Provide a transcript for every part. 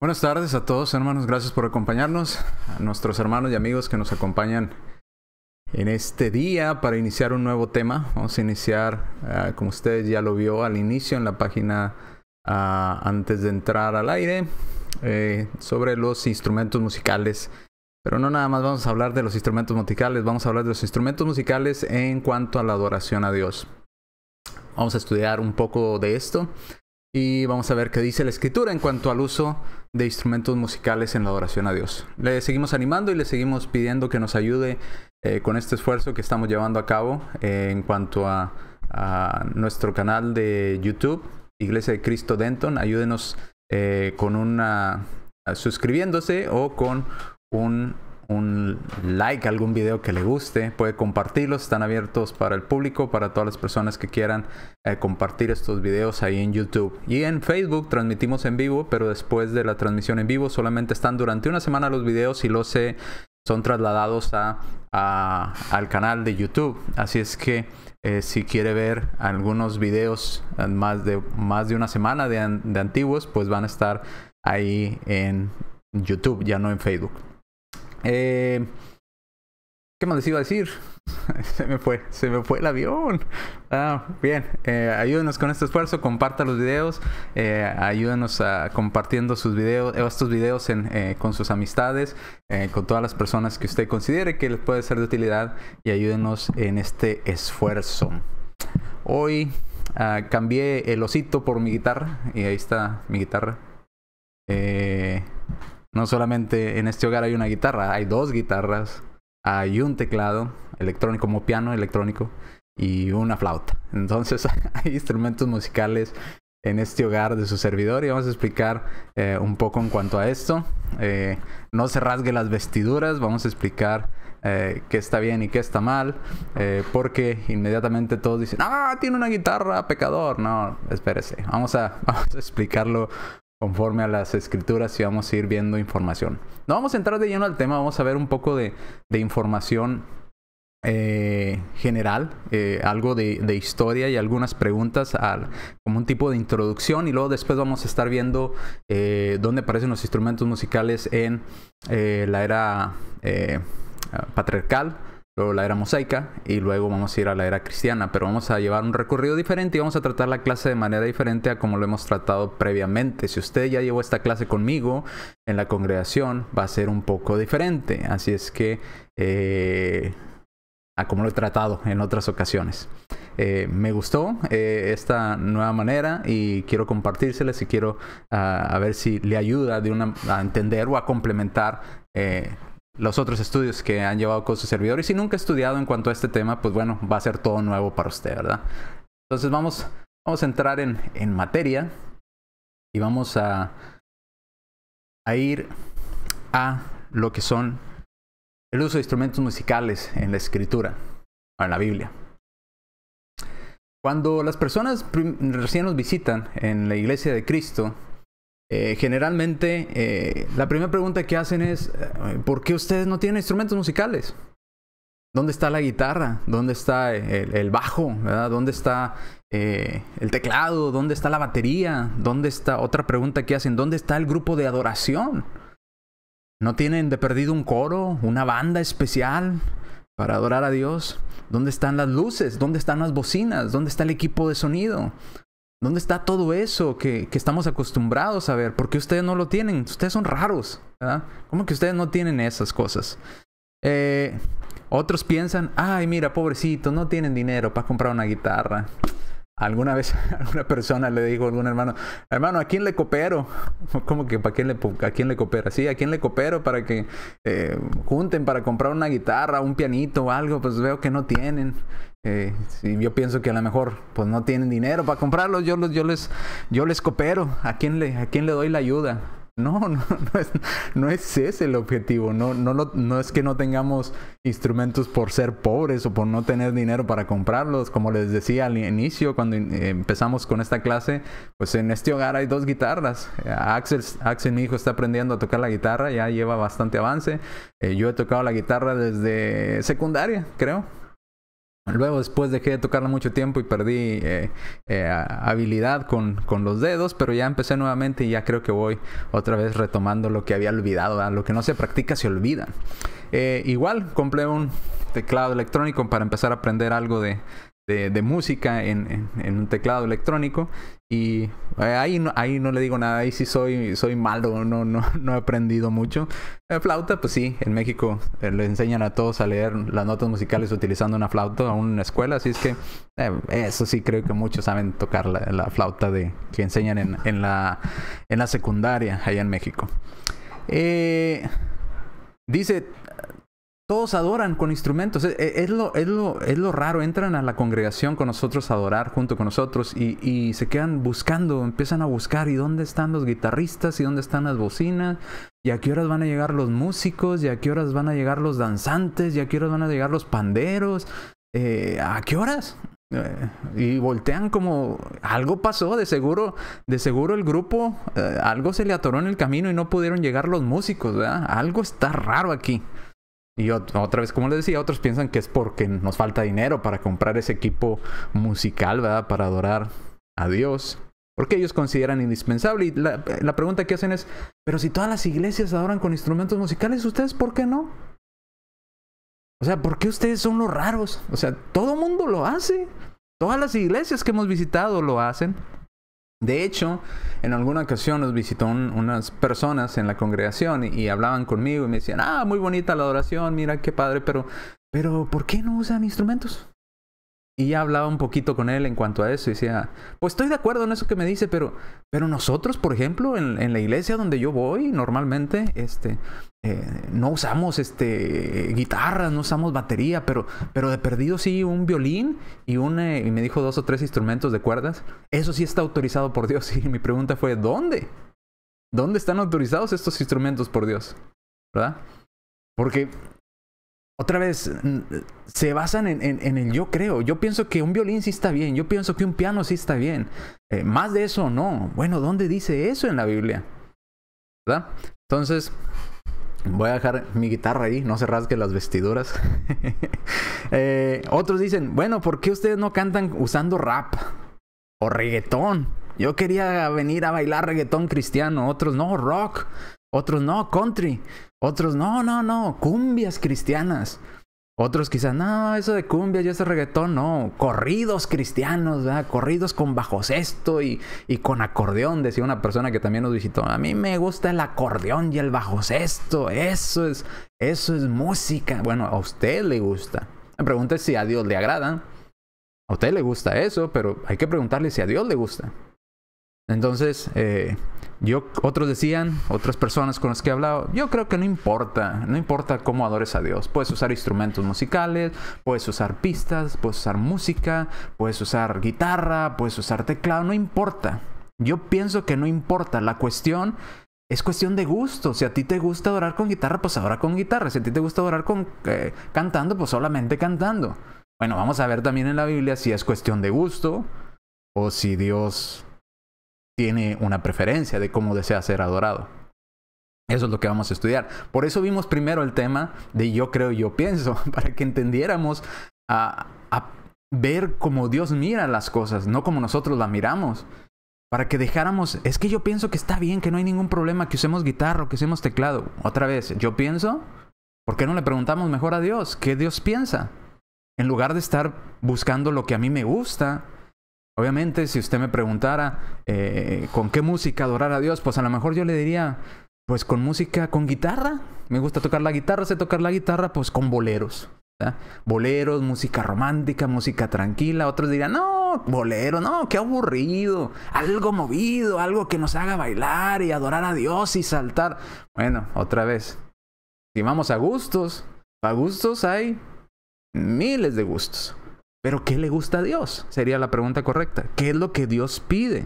Buenas tardes a todos, hermanos. Gracias por acompañarnos. A nuestros hermanos y amigos que nos acompañan en este día para iniciar un nuevo tema. Vamos a iniciar, como ustedes ya lo vio al inicio en la página antes de entrar al aire, sobre los instrumentos musicales. Pero no nada más vamos a hablar de los instrumentos musicales, vamos a hablar de los instrumentos musicales en cuanto a la adoración a Dios. Vamos a estudiar un poco de esto y vamos a ver qué dice la Escritura en cuanto al uso de instrumentos musicales en la adoración a Dios. Le seguimos animando y le seguimos pidiendo que nos ayude con este esfuerzo que estamos llevando a cabo en cuanto a nuestro canal de YouTube, Iglesia de Cristo Denton. Ayúdenos con suscribiéndose o con un like a algún video que le guste. Puede compartirlos, están abiertos para el público, para todas las personas que quieran compartir estos videos ahí en YouTube. Y en Facebook transmitimos en vivo, pero después de la transmisión en vivo solamente están durante una semana los videos y son trasladados al canal de YouTube. Así es que si quiere ver algunos videos más de una semana de antiguos, pues van a estar ahí en YouTube, ya no en Facebook. ¿Qué más les iba a decir? se me fue el avión. Bien, ayúdenos con este esfuerzo, comparta los videos, ayúdenos compartiendo estos videos con sus amistades, con todas las personas que usted considere que les puede ser de utilidad, y ayúdenos en este esfuerzo. Hoy cambié el osito por mi guitarra, y ahí está mi guitarra. No solamente en este hogar hay una guitarra, hay dos guitarras, hay un teclado electrónico como piano electrónico y una flauta. Entonces hay instrumentos musicales en este hogar de su servidor, y vamos a explicar un poco en cuanto a esto. No se rasgue las vestiduras, vamos a explicar qué está bien y qué está mal, porque inmediatamente todos dicen: ¡ah, tiene una guitarra, pecador! No, espérese, vamos a explicarlo conforme a las escrituras, y vamos a ir viendo información. No vamos a entrar de lleno al tema, vamos a ver un poco de información general, algo de historia y algunas preguntas como un tipo de introducción, y luego después vamos a estar viendo dónde aparecen los instrumentos musicales en la era patriarcal, luego la era mosaica, y luego vamos a ir a la era cristiana. Pero vamos a llevar un recorrido diferente y vamos a tratar la clase de manera diferente a como lo hemos tratado previamente. Si usted ya llevó esta clase conmigo en la congregación, va a ser un poco diferente. Así es que a como lo he tratado en otras ocasiones. Me gustó esta nueva manera y quiero compartírseles, y quiero a ver si le ayuda a entender o a complementar los otros estudios que han llevado con su servidor. Y si nunca ha estudiado en cuanto a este tema, pues bueno, va a ser todo nuevo para usted, ¿verdad? Entonces vamos a entrar en materia, y vamos a ir a lo que son el uso de instrumentos musicales en la Escritura o en la Biblia. Cuando las personas recién nos visitan en la Iglesia de Cristo, generalmente la primera pregunta que hacen es: ¿por qué ustedes no tienen instrumentos musicales? ¿Dónde está la guitarra? ¿Dónde está el bajo? ¿Verdad? ¿Dónde está el teclado? ¿Dónde está la batería? ¿Dónde está? Otra pregunta que hacen: ¿dónde está el grupo de adoración? ¿No tienen de perdido un coro, una banda especial para adorar a Dios? ¿Dónde están las luces? ¿Dónde están las bocinas? ¿Dónde está el equipo de sonido? ¿Dónde está todo eso que estamos acostumbrados a ver? ¿Por qué ustedes no lo tienen? Ustedes son raros, ¿verdad? ¿Cómo que ustedes no tienen esas cosas? Otros piensan: ay, mira, pobrecito, no tienen dinero para comprar una guitarra. Alguna vez alguna persona le dijo a algún hermano: ¿a quién le coopero? ¿Cómo que a quién le coopera? Sí, ¿a quién le coopero para que junten para comprar una guitarra, un pianito o algo? Pues veo que no tienen. Sí, yo pienso que a lo mejor pues no tienen dinero para comprarlos. Yo les coopero. ¿A quién le doy la ayuda? No es ese el objetivo. No es que no tengamos instrumentos por ser pobres o por no tener dinero para comprarlos. Como les decía al inicio, cuando empezamos con esta clase, pues en este hogar hay dos guitarras. Axel, mi hijo, está aprendiendo a tocar la guitarra, ya lleva bastante avance. Yo he tocado la guitarra desde secundaria, creo. Luego después dejé de tocarla mucho tiempo y perdí habilidad con los dedos, pero ya empecé nuevamente y ya creo que voy otra vez retomando lo que había olvidado, ¿verdad? Lo que no se practica se olvida. Igual compré un teclado electrónico para empezar a aprender algo de música en un teclado electrónico, y ahí no le digo nada, ahí sí soy malo, no he aprendido mucho. Flauta, pues sí, en México le enseñan a todos a leer las notas musicales utilizando una flauta aún en la escuela, así es que eso sí creo que muchos saben tocar la flauta que enseñan en la secundaria allá en México. Dice, todos adoran con instrumentos. Es lo raro. Entran a la congregación con nosotros a adorar junto con nosotros y se quedan buscando, empiezan a buscar. ¿Y dónde están los guitarristas? ¿Y dónde están las bocinas? ¿Y a qué horas van a llegar los músicos? ¿Y a qué horas van a llegar los danzantes? ¿Y a qué horas van a llegar los panderos? ¿A qué horas? Y voltean como algo pasó, de seguro el grupo, algo se le atoró en el camino y no pudieron llegar los músicos, ¿verdad? Algo está raro aquí. Y otra vez, como les decía, otros piensan que es porque nos falta dinero para comprar ese equipo musical, ¿verdad? Para adorar a Dios. Porque ellos consideran indispensable. Y la pregunta que hacen es, pero si todas las iglesias adoran con instrumentos musicales, ¿ustedes por qué no? O sea, ¿por qué ustedes son los raros? O sea, todo mundo lo hace. Todas las iglesias que hemos visitado lo hacen. De hecho, en alguna ocasión nos visitó unas personas en la congregación y hablaban conmigo y me decían, muy bonita la adoración, mira qué padre, pero ¿por qué no usan instrumentos? Y ya hablaba un poquito con él en cuanto a eso y decía, pues estoy de acuerdo en eso que me dice, pero nosotros, por ejemplo, en la iglesia donde yo voy, normalmente, no usamos guitarras, no usamos batería, pero de perdido sí un violín y me dijo 2 o 3 instrumentos de cuerdas. Eso sí está autorizado por Dios. Y mi pregunta fue, ¿dónde? ¿Dónde están autorizados estos instrumentos por Dios? ¿Verdad? Porque otra vez, se basan en el yo creo. Yo pienso que un violín sí está bien. Yo pienso que un piano sí está bien. Más de eso no. Bueno, ¿dónde dice eso en la Biblia? ¿Verdad? Entonces, voy a dejar mi guitarra ahí. No se rasgue las vestiduras. Otros dicen, bueno, ¿por qué ustedes no cantan usando rap? O reggaetón. Yo quería venir a bailar reggaetón cristiano. Otros no, rock. Otros no, country. Otros no, cumbias cristianas. Otros quizás, no, eso de cumbias y ese reggaetón, no. Corridos cristianos, ¿verdad? Corridos con bajo sexto y con acordeón, decía una persona que también nos visitó. A mí me gusta el acordeón y el bajo sexto. Eso es música. Bueno, a usted le gusta. Me pregunta si a Dios le agrada. A usted le gusta eso, pero hay que preguntarle si a Dios le gusta. Entonces, otros decían, otras personas con las que he hablado, yo creo que no importa cómo adores a Dios. Puedes usar instrumentos musicales, puedes usar pistas, puedes usar música, puedes usar guitarra, puedes usar teclado, no importa. Yo pienso que no importa. La cuestión es cuestión de gusto. Si a ti te gusta adorar con guitarra, pues adora con guitarra. Si a ti te gusta adorar cantando, pues solamente cantando. Bueno, vamos a ver también en la Biblia si es cuestión de gusto o si Dios tiene una preferencia de cómo desea ser adorado. Eso es lo que vamos a estudiar. Por eso vimos primero el tema de yo creo, yo pienso, para que entendiéramos a ver cómo Dios mira las cosas, no como nosotros las miramos. Para que dejáramos, es que yo pienso que está bien, que no hay ningún problema, que usemos guitarra o que usemos teclado. Otra vez, yo pienso, ¿por qué no le preguntamos mejor a Dios? ¿Qué Dios piensa? En lugar de estar buscando lo que a mí me gusta. Obviamente, si usted me preguntara con qué música adorar a Dios, pues a lo mejor yo le diría, pues con música, con guitarra. Me gusta tocar la guitarra, sé tocar la guitarra, pues con boleros. ¿Verdad? Boleros, música romántica, música tranquila. Otros dirían, no, bolero, no, qué aburrido. Algo movido, algo que nos haga bailar y adorar a Dios y saltar. Bueno, otra vez, si vamos a gustos hay miles de gustos. ¿Pero qué le gusta a Dios? Sería la pregunta correcta. ¿Qué es lo que Dios pide?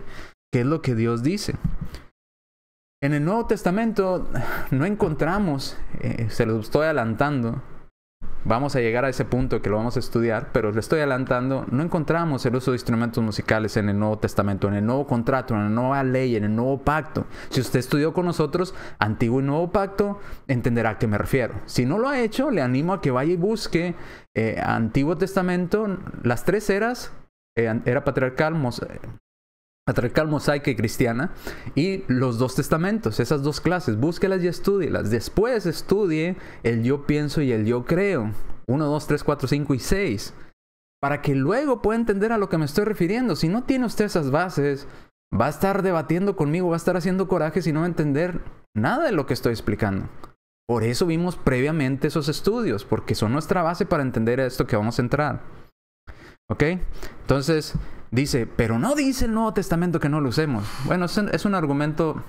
¿Qué es lo que Dios dice? En el Nuevo Testamento no encontramos, se los estoy adelantando, vamos a llegar a ese punto que lo vamos a estudiar, pero le estoy adelantando, no encontramos el uso de instrumentos musicales en el Nuevo Testamento, en el Nuevo Contrato, en la Nueva Ley, en el Nuevo Pacto. Si usted estudió con nosotros Antiguo y Nuevo Pacto, entenderá a qué me refiero. Si no lo ha hecho, le animo a que vaya y busque Antiguo Testamento, las tres eras, era patriarcal, mosaica y cristiana, y los dos testamentos, esas dos clases, búsquelas y estúdielas. Después estudie el yo pienso y el yo creo, 1, 2, 3, 4, 5 y 6, para que luego pueda entender a lo que me estoy refiriendo. Si no tiene usted esas bases, va a estar debatiendo conmigo, va a estar haciendo coraje si no va a entender nada de lo que estoy explicando. Por eso vimos previamente esos estudios, porque son nuestra base para entender esto que vamos a entrar. ¿Ok? Entonces dice, pero no dice el Nuevo Testamento que no lo usemos. Bueno, es un argumento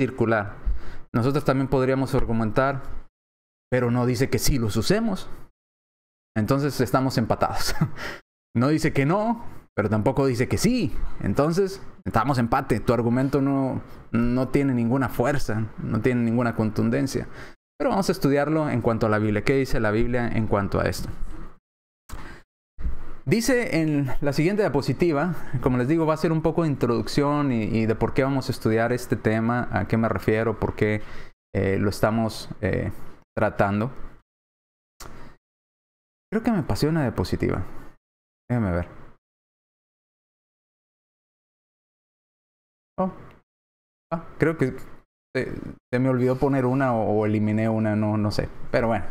circular. Nosotros también podríamos argumentar, pero no dice que sí los usemos. Entonces estamos empatados. No dice que no, pero tampoco dice que sí. Entonces estamos empate. Tu argumento no tiene ninguna fuerza, no tiene ninguna contundencia. Pero vamos a estudiarlo en cuanto a la Biblia. ¿Qué dice la Biblia en cuanto a esto? Dice en la siguiente diapositiva, como les digo, va a ser un poco de introducción y de por qué vamos a estudiar este tema, a qué me refiero, por qué lo estamos tratando. Creo que me pasé una diapositiva. Déjame ver. Creo que se me olvidó poner una o eliminé una, no sé. Pero bueno.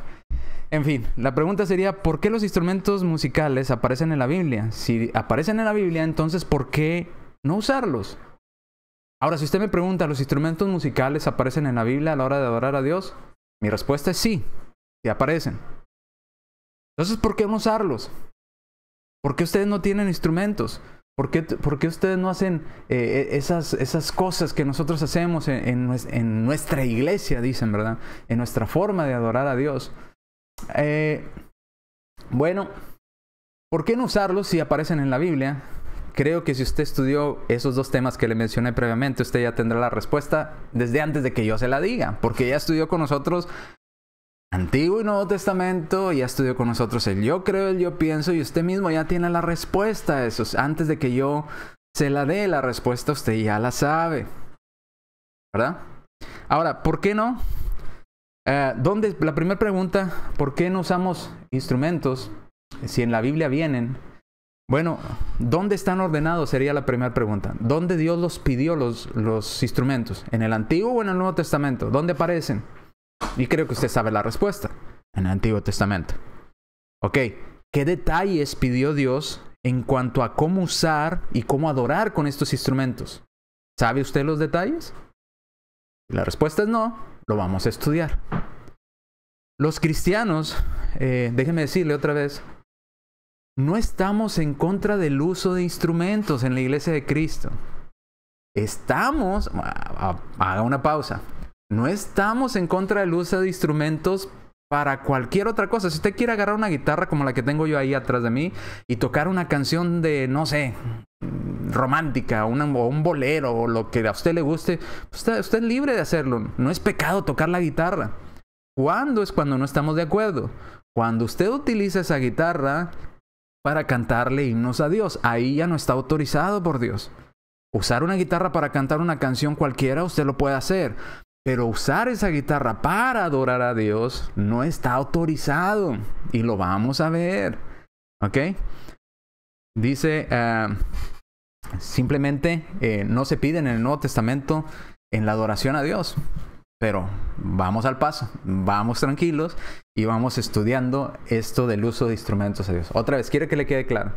En fin, la pregunta sería, ¿por qué los instrumentos musicales aparecen en la Biblia? Si aparecen en la Biblia, entonces, ¿por qué no usarlos? Ahora, si usted me pregunta, ¿los instrumentos musicales aparecen en la Biblia a la hora de adorar a Dios? Mi respuesta es sí, sí aparecen. Entonces, ¿por qué no usarlos? ¿Por qué ustedes no tienen instrumentos? ¿Por qué ustedes no hacen esas cosas que nosotros hacemos en nuestra iglesia, dicen, ¿verdad? En nuestra forma de adorar a Dios. Bueno, ¿por qué no usarlos si aparecen en la Biblia? Creo que si usted estudió esos dos temas que le mencioné previamente, usted ya tendrá la respuesta desde antes de que yo se la diga, porque ya estudió con nosotros Antiguo y Nuevo Testamento, ya estudió con nosotros el yo creo, el yo pienso, y usted mismo ya tiene la respuesta a eso. Antes de que yo se la dé la respuesta, usted ya la sabe, ¿verdad? Ahora, ¿por qué no? La primera pregunta, ¿por qué no usamos instrumentos si en la Biblia vienen? Bueno, ¿dónde están ordenados? Sería la primera pregunta. ¿Dónde Dios los pidió los instrumentos? ¿En el Antiguo o en el Nuevo Testamento? ¿Dónde aparecen? Y creo que usted sabe la respuesta. En el Antiguo Testamento. Ok, ¿qué detalles pidió Dios en cuanto a cómo usar y cómo adorar con estos instrumentos? ¿Sabe usted los detalles? Si la respuesta es no, lo vamos a estudiar. Los cristianos, déjeme decirle otra vez, no estamos en contra del uso de instrumentos en la iglesia de Cristo. Haga una pausa. No estamos en contra del uso de instrumentos para cualquier otra cosa. Si usted quiere agarrar una guitarra como la que tengo yo ahí atrás de mí y tocar una canción de, no sé, romántica o un bolero o lo que a usted le guste, usted es libre de hacerlo. No es pecado tocar la guitarra. ¿Cuándo es cuando no estamos de acuerdo? Cuando usted utiliza esa guitarra para cantarle himnos a Dios, ahí ya no está autorizado por Dios. Usar una guitarra para cantar una canción cualquiera, usted lo puede hacer. Pero usar esa guitarra para adorar a Dios no está autorizado. Y lo vamos a ver. ¿Ok? Dice, simplemente no se pide en el Nuevo Testamento en la adoración a Dios. Pero vamos al paso, vamos tranquilos y vamos estudiando esto del uso de instrumentos a Dios. Otra vez, quiero que le quede claro.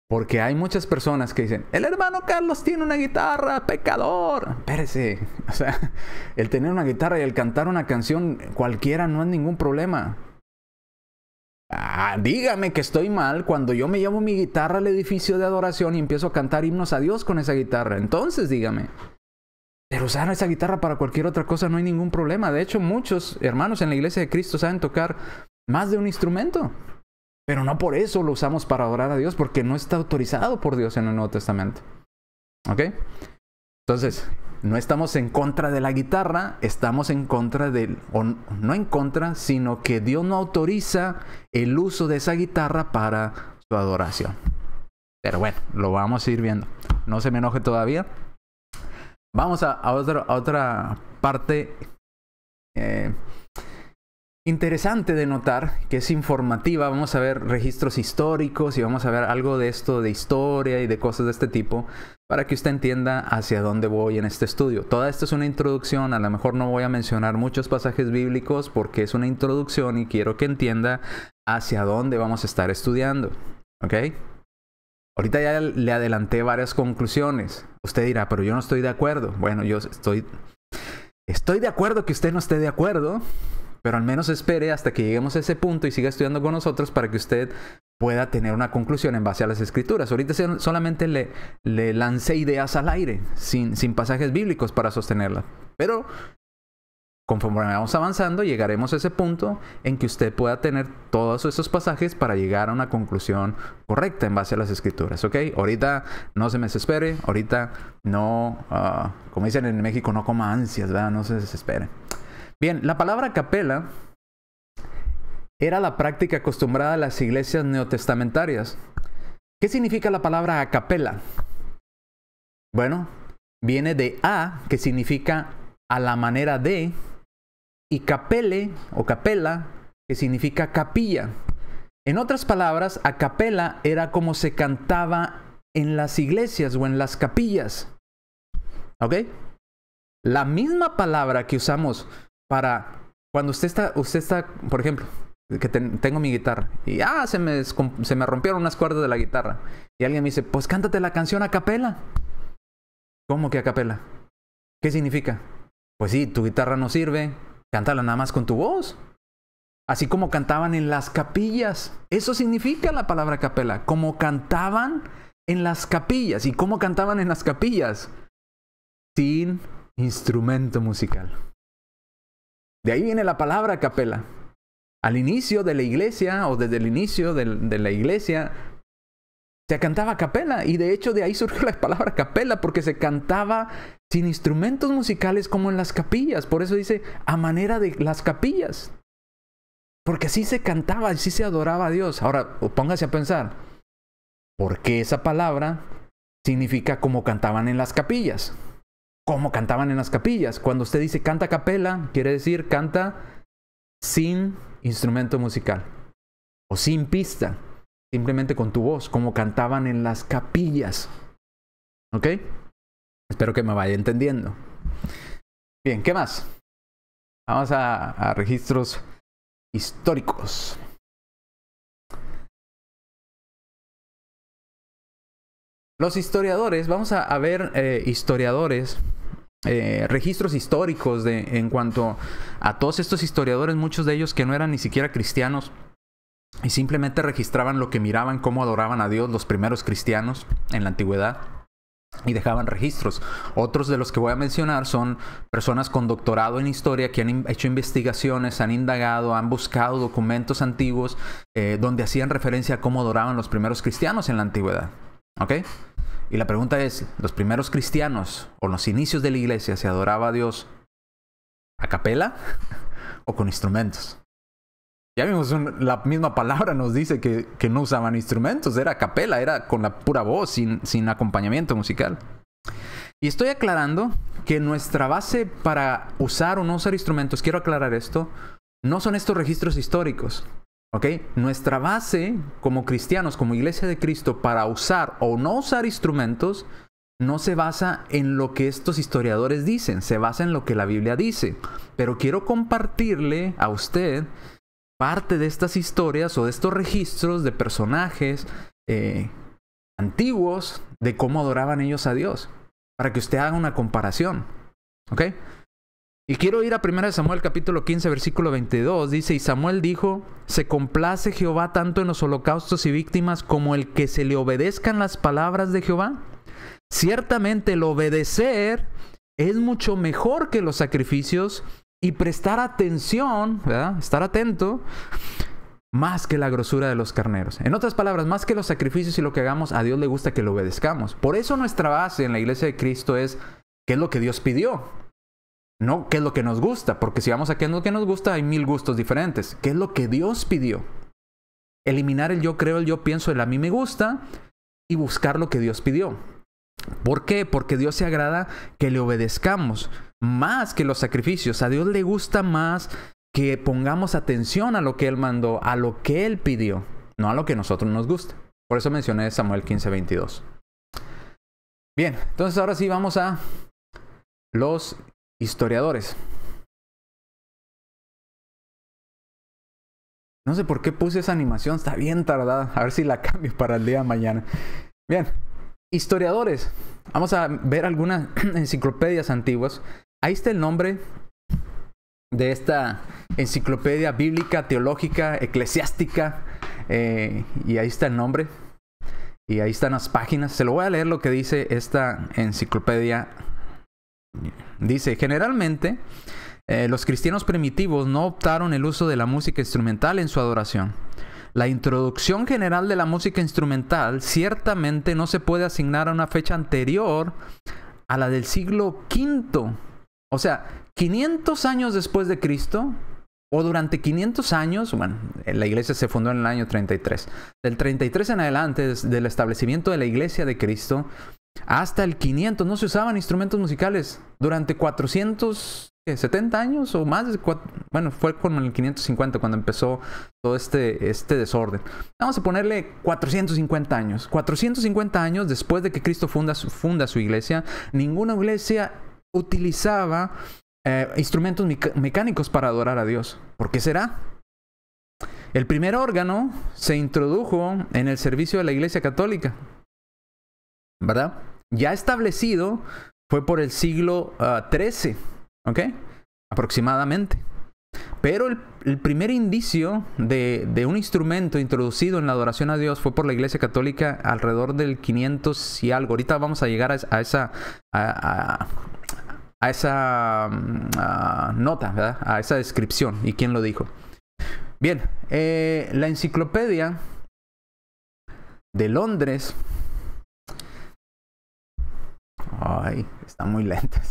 Porque hay muchas personas que dicen, el hermano Carlos tiene una guitarra, pecador. Espérese, o sea, el tener una guitarra y el cantar una canción cualquiera no es ningún problema. Dígame que estoy mal cuando yo me llevo mi guitarra al edificio de adoración y empiezo a cantar himnos a Dios con esa guitarra. Entonces dígame. Pero usar esa guitarra para cualquier otra cosa no hay ningún problema. De hecho, muchos hermanos en la iglesia de Cristo saben tocar más de un instrumento. Pero no por eso lo usamos para adorar a Dios, porque no está autorizado por Dios en el Nuevo Testamento. ¿Ok? Entonces, no estamos en contra de la guitarra, estamos en contra o no en contra, sino que Dios no autoriza el uso de esa guitarra para su adoración. Pero bueno, lo vamos a ir viendo. No se me enoje todavía. Vamos a otra parte interesante de notar, que es informativa. Vamos a ver registros históricos y vamos a ver algo de esto de historia y de cosas de este tipo para que usted entienda hacia dónde voy en este estudio. Toda esto es una introducción. A lo mejor no voy a mencionar muchos pasajes bíblicos porque es una introducción y quiero que entienda hacia dónde vamos a estar estudiando. ¿Ok? Ahorita ya le adelanté varias conclusiones. Usted dirá, pero yo no estoy de acuerdo. Bueno, yo estoy de acuerdo que usted no esté de acuerdo, pero al menos espere hasta que lleguemos a ese punto y siga estudiando con nosotros para que usted pueda tener una conclusión en base a las Escrituras. Ahorita solamente le lancé ideas al aire, sin pasajes bíblicos para sostenerlas. Pero conforme vamos avanzando, llegaremos a ese punto en que usted pueda tener todos esos pasajes para llegar a una conclusión correcta en base a las Escrituras, ¿ok? Ahorita no se me desespere, ahorita no, como dicen en México, no coma ansias, ¿verdad? No se desespere. Bien, la palabra capela era la práctica acostumbrada a las iglesias neotestamentarias. ¿Qué significa la palabra a capela? Bueno, viene de a, que significa a la manera de, y capele o capela, que significa capilla. En otras palabras, a capela era como se cantaba en las iglesias o en las capillas. ¿Ok? La misma palabra que usamos para cuando usted está, por ejemplo, que tengo mi guitarra y se me rompieron unas cuerdas de la guitarra y alguien me dice, pues cántate la canción a capela. ¿Cómo que a capela? ¿Qué significa? Pues sí, tu guitarra no sirve, cántala nada más con tu voz. Así como cantaban en las capillas. Eso significa la palabra capela, como cantaban en las capillas. ¿Y cómo cantaban en las capillas? Sin instrumento musical. De ahí viene la palabra capela. Al inicio de la iglesia, o desde el inicio de la iglesia, se cantaba a capela. Y de hecho de ahí surgió la palabra capela, porque se cantaba sin instrumentos musicales como en las capillas. Por eso dice, a manera de las capillas. Porque así se cantaba, así se adoraba a Dios. Ahora, póngase a pensar, ¿por qué esa palabra significa como cantaban en las capillas? ¿Cómo cantaban en las capillas? Cuando usted dice canta a capela, quiere decir canta sin instrumento musical o sin pista, simplemente con tu voz, como cantaban en las capillas. ¿Ok? Espero que me vaya entendiendo. Bien, ¿qué más? Vamos a registros históricos. Los historiadores, vamos a ver historiadores, registros históricos en cuanto a todos estos historiadores, muchos de ellos que no eran ni siquiera cristianos y simplemente registraban lo que miraban, cómo adoraban a Dios los primeros cristianos en la antigüedad y dejaban registros. Otros de los que voy a mencionar son personas con doctorado en historia que han hecho investigaciones, han indagado, han buscado documentos antiguos donde hacían referencia a cómo adoraban los primeros cristianos en la antigüedad. ¿Ok? Y la pregunta es, ¿los primeros cristianos o los inicios de la iglesia se adoraba a Dios a capela o con instrumentos? Ya vimos, la misma palabra nos dice que no usaban instrumentos, era a capela, era con la pura voz, sin acompañamiento musical. Y estoy aclarando que nuestra base para usar o no usar instrumentos, quiero aclarar esto, no son estos registros históricos. ¿Ok? Nuestra base como cristianos, como iglesia de Cristo, para usar o no usar instrumentos, no se basa en lo que estos historiadores dicen, se basa en lo que la Biblia dice. Pero quiero compartirle a usted parte de estas historias o de estos registros de personajes antiguos de cómo adoraban ellos a Dios, para que usted haga una comparación. ¿Ok? Y quiero ir a 1 Samuel capítulo 15 versículo 22. Dice, y Samuel dijo, se complace Jehová tanto en los holocaustos y víctimas como el que se le obedezcan las palabras de Jehová. Ciertamente el obedecer es mucho mejor que los sacrificios y prestar atención, ¿verdad? Estar atento, más que la grosura de los carneros. En otras palabras, más que los sacrificios y lo que hagamos, a Dios le gusta que lo obedezcamos. Por eso nuestra base en la iglesia de Cristo es ¿Qué es lo que Dios pidió? No qué es lo que nos gusta, porque si vamos a qué es lo que nos gusta, hay 1000 gustos diferentes. ¿Qué es lo que Dios pidió? Eliminar el yo creo, el yo pienso, el a mí me gusta y buscar lo que Dios pidió. ¿Por qué? Porque Dios se agrada que le obedezcamos más que los sacrificios. A Dios le gusta más que pongamos atención a lo que Él mandó, a lo que Él pidió, no a lo que a nosotros nos gusta. Por eso mencioné Samuel 15:22. Bien, entonces ahora sí vamos a los historiadores. No sé por qué puse esa animación, está bien tardada. A ver si la cambio para el día de mañana. Bien, historiadores. Vamos a ver algunas enciclopedias antiguas. Ahí está el nombre de esta enciclopedia bíblica, teológica, eclesiástica. Y ahí está el nombre. Y ahí están las páginas. Se lo voy a leer lo que dice esta enciclopedia. Dice, generalmente, los cristianos primitivos no optaron el uso de la música instrumental en su adoración. La introducción general de la música instrumental ciertamente no se puede asignar a una fecha anterior a la del siglo V. O sea, 500 años después de Cristo, o durante 500 años, bueno, la iglesia se fundó en el año 33. Del 33 en adelante, desde el establecimiento de la iglesia de Cristo, hasta el 500 no se usaban instrumentos musicales. Durante 470 años o más. Bueno, fue con el 550 cuando empezó todo este desorden. Vamos a ponerle 450 años. 450 años después de que Cristo funda su iglesia, ninguna iglesia utilizaba instrumentos mecánicos para adorar a Dios. ¿Por qué será? El primer órgano se introdujo en el servicio de la iglesia católica, ¿verdad? Ya establecido fue por el siglo XIII, ¿ok? Aproximadamente. Pero el primer indicio de un instrumento introducido en la adoración a Dios fue por la iglesia católica alrededor del 500 y algo. Ahorita vamos a llegar a esa nota, ¿verdad? A esa descripción y quién lo dijo. Bien, la enciclopedia de Londres. Ay, está muy lenta.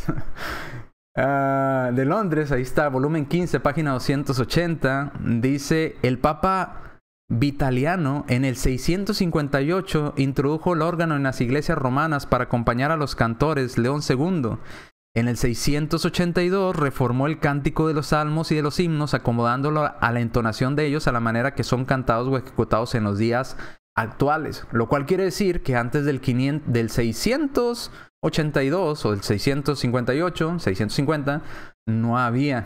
De Londres, ahí está, volumen 15, página 280. Dice, el Papa Vitaliano en el 658 introdujo el órgano en las iglesias romanas para acompañar a los cantores. León II. En el 682 reformó el cántico de los salmos y de los himnos, acomodándolo a la entonación de ellos a la manera que son cantados o ejecutados en los días actuales. Lo cual quiere decir que antes del 682 o del 658, 650, no había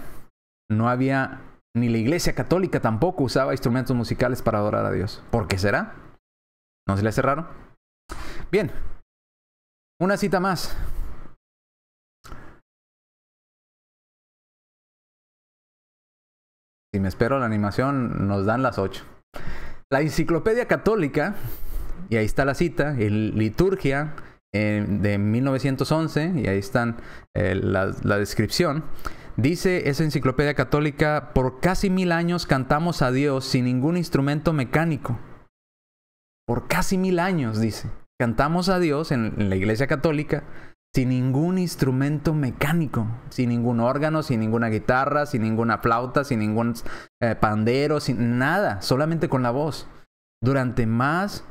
ni la iglesia católica tampoco usaba instrumentos musicales para adorar a Dios. ¿Por qué será? ¿No se le hace raro? Bien, una cita más. Si me espero la animación, nos dan las 8. La enciclopedia católica, y ahí está la cita, liturgia de 1911, y ahí están la descripción. Dice esa enciclopedia católica, por casi 1000 años cantamos a Dios sin ningún instrumento mecánico. Por casi 1000 años, dice. Cantamos a Dios en la iglesia católica sin ningún instrumento mecánico, sin ningún órgano, sin ninguna guitarra, sin ninguna flauta, sin ningún pandero, sin nada, solamente con la voz. Durante más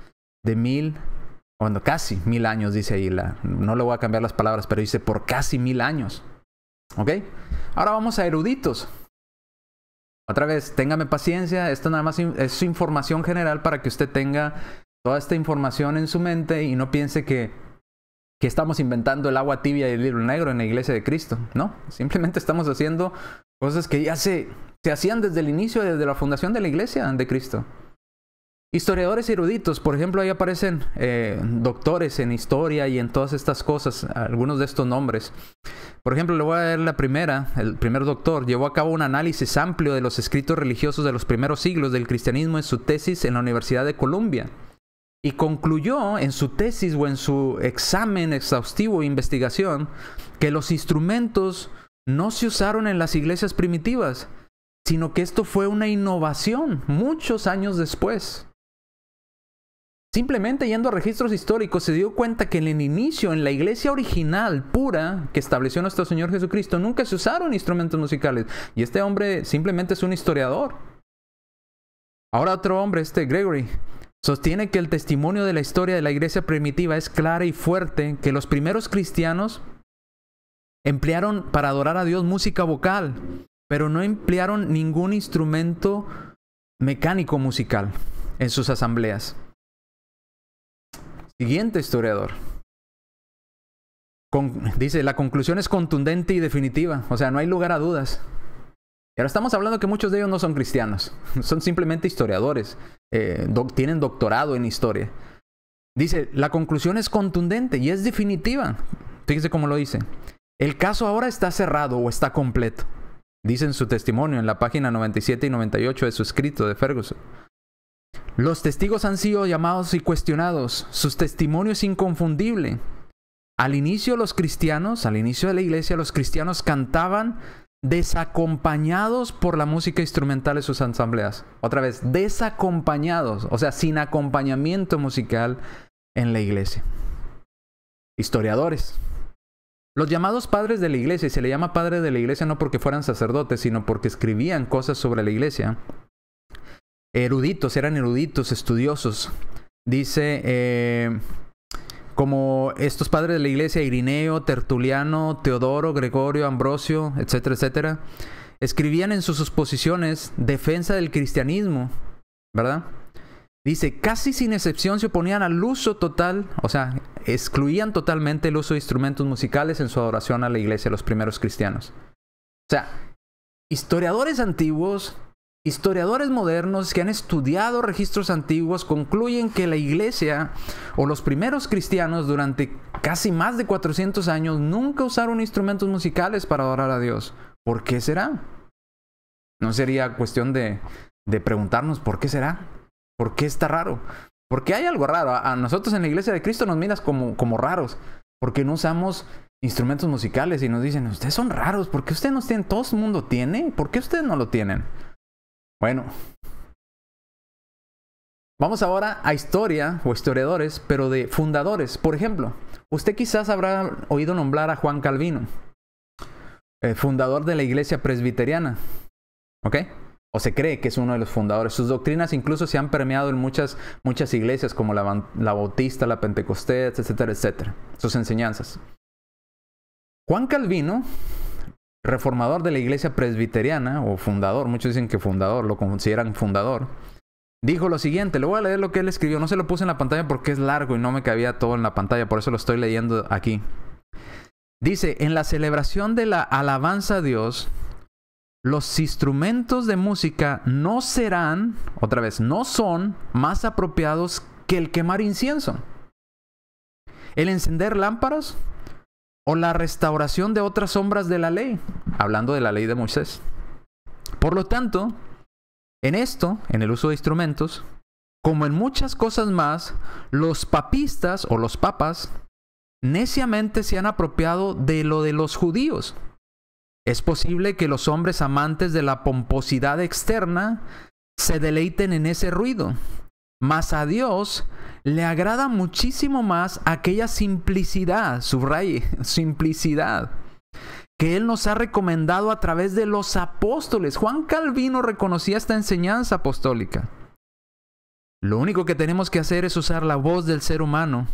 de 1000, bueno, casi 1000 años, dice ahí. No le voy a cambiar las palabras, pero dice por casi 1000 años. ¿Ok? Ahora vamos a eruditos. Otra vez, téngame paciencia. Esto nada más es información general para que usted tenga toda esta información en su mente y no piense que estamos inventando el agua tibia y el libro negro en la iglesia de Cristo. No, simplemente estamos haciendo cosas que ya se hacían desde el inicio, desde la fundación de la iglesia de Cristo. Historiadores eruditos, por ejemplo, ahí aparecen doctores en historia y en todas estas cosas, algunos de estos nombres. Por ejemplo, le voy a dar el primer doctor, llevó a cabo un análisis amplio de los escritos religiosos de los primeros siglos del cristianismo en su tesis en la Universidad de Columbia. Y concluyó en su tesis o en su examen exhaustivo e investigación que los instrumentos no se usaron en las iglesias primitivas, sino que esto fue una innovación muchos años después. simplemente yendo a registros históricos, se dio cuenta que en el inicio, en la iglesia original, pura, que estableció nuestro Señor Jesucristo, nunca se usaron instrumentos musicales. Y este hombre simplemente es un historiador. Ahora otro hombre, Gregory, sostiene que el testimonio de la historia de la iglesia primitiva es clara y fuerte, que los primeros cristianos emplearon para adorar a Dios música vocal, pero no emplearon ningún instrumento mecánico musical en sus asambleas. Siguiente historiador. Dice, la conclusión es contundente y definitiva, o sea, no hay lugar a dudas. Y ahora estamos hablando que muchos de ellos no son cristianos, son simplemente historiadores, tienen doctorado en historia. Dice, la conclusión es contundente y es definitiva. Fíjese cómo lo dice. El caso ahora está cerrado o está completo. Dice en su testimonio, en la página 97 y 98 de su escrito de Ferguson. Los testigos han sido llamados y cuestionados. Su testimonio es inconfundible. Al inicio los cristianos, al inicio de la iglesia, los cristianos cantaban desacompañados por la música instrumental de sus asambleas. Otra vez, desacompañados, o sea, sin acompañamiento musical en la iglesia. Historiadores. Los llamados padres de la iglesia, y se le llama padre de la iglesia no porque fueran sacerdotes, sino porque escribían cosas sobre la iglesia. Eran eruditos, estudiosos. Dice, como estos padres de la iglesia, Irineo, Tertuliano, Teodoro, Gregorio, Ambrosio, etcétera, etcétera, escribían en sus exposiciones defensa del cristianismo, ¿verdad? Dice, casi sin excepción se oponían al uso total, o sea, excluían totalmente el uso de instrumentos musicales en su adoración a la iglesia, los primeros cristianos. O sea, historiadores antiguos, historiadores modernos que han estudiado registros antiguos concluyen que la iglesia o los primeros cristianos durante casi más de 400 años nunca usaron instrumentos musicales para adorar a Dios. ¿Por qué será? ¿No sería cuestión de preguntarnos por qué será? ¿Por qué está raro? Porque hay algo raro. A nosotros en la iglesia de Cristo nos miras como raros. Porque no usamos instrumentos musicales y nos dicen, ustedes son raros. ¿Por qué ustedes no tienen? ¿Todo el mundo tiene? ¿Por qué ustedes no lo tienen? Bueno, vamos ahora a historia o historiadores, pero de fundadores. Por ejemplo, usted quizás habrá oído nombrar a Juan Calvino, fundador de la iglesia presbiteriana. ¿Ok? O se cree que es uno de los fundadores. Sus doctrinas incluso se han permeado en muchas iglesias como la Bautista, la Pentecostés, etcétera, etcétera. Sus enseñanzas. Juan Calvino, reformador de la iglesia presbiteriana, o fundador, muchos dicen que fundador, lo consideran fundador, dijo lo siguiente, le voy a leer lo que él escribió, no se lo puse en la pantalla porque es largo y no me cabía todo en la pantalla, por eso lo estoy leyendo aquí. Dice, en la celebración de la alabanza a Dios, los instrumentos de música no serán, otra vez, no son más apropiados que el quemar incienso, el encender lámparas, o la restauración de otras sombras de la ley, hablando de la ley de Moisés. Por lo tanto, en el uso de instrumentos, como en muchas cosas más, los papistas o los papas neciamente se han apropiado de lo de los judíos. Es posible que los hombres amantes de la pomposidad externa se deleiten en ese ruido, mas a Dios le agrada muchísimo más aquella simplicidad, subraye, simplicidad, que Él nos ha recomendado a través de los apóstoles. Juan Calvino reconocía esta enseñanza apostólica. Lo único que tenemos que hacer es usar la voz del ser humano.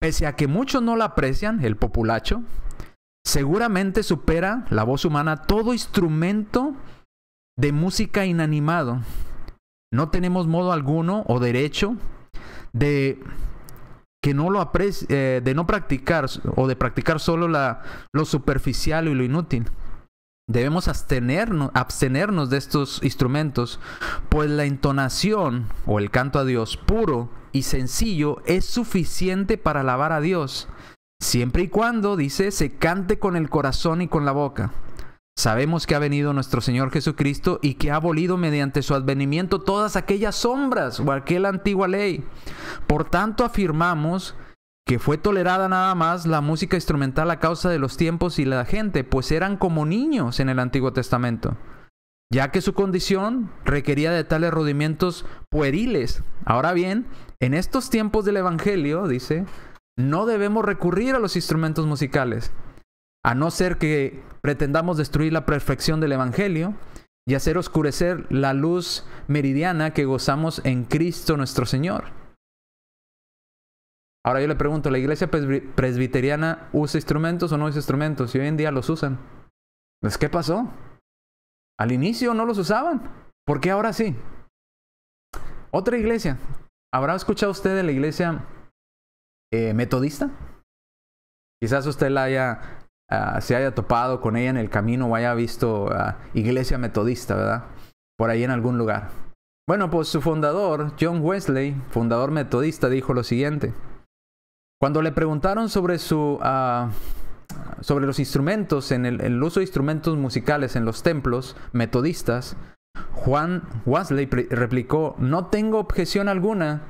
Pese a que muchos no la aprecian, el populacho, seguramente supera la voz humana todo instrumento de música inanimado. No tenemos modo alguno o derecho de no practicar o de practicar solo lo superficial y lo inútil. Debemos abstenernos de estos instrumentos, pues la entonación o el canto a Dios puro y sencillo es suficiente para alabar a Dios, siempre y cuando, dice, se cante con el corazón y con la boca. Sabemos que ha venido nuestro Señor Jesucristo y que ha abolido mediante su advenimiento todas aquellas sombras o aquella antigua ley. Por tanto, afirmamos que fue tolerada nada más la música instrumental a causa de los tiempos y la gente, pues eran como niños en el Antiguo Testamento, ya que su condición requería de tales rudimientos pueriles. Ahora bien, en estos tiempos del Evangelio, dice, no debemos recurrir a los instrumentos musicales, a no ser que pretendamos destruir la perfección del Evangelio y hacer oscurecer la luz meridiana que gozamos en Cristo nuestro Señor. Ahora yo le pregunto, ¿la iglesia presbiteriana usa instrumentos o no usa instrumentos? Y hoy en día los usan. Pues, ¿qué pasó? Al inicio no los usaban. ¿Por qué ahora sí? Otra iglesia. ¿Habrá escuchado usted de la iglesia metodista? Quizás usted se haya topado con ella en el camino o haya visto iglesia metodista, ¿verdad? Por ahí en algún lugar. Bueno, pues su fundador, John Wesley, fundador metodista, dijo lo siguiente. Cuando le preguntaron sobre los instrumentos, el uso de instrumentos musicales en los templos metodistas, Juan Wesley replicó, no tengo objeción alguna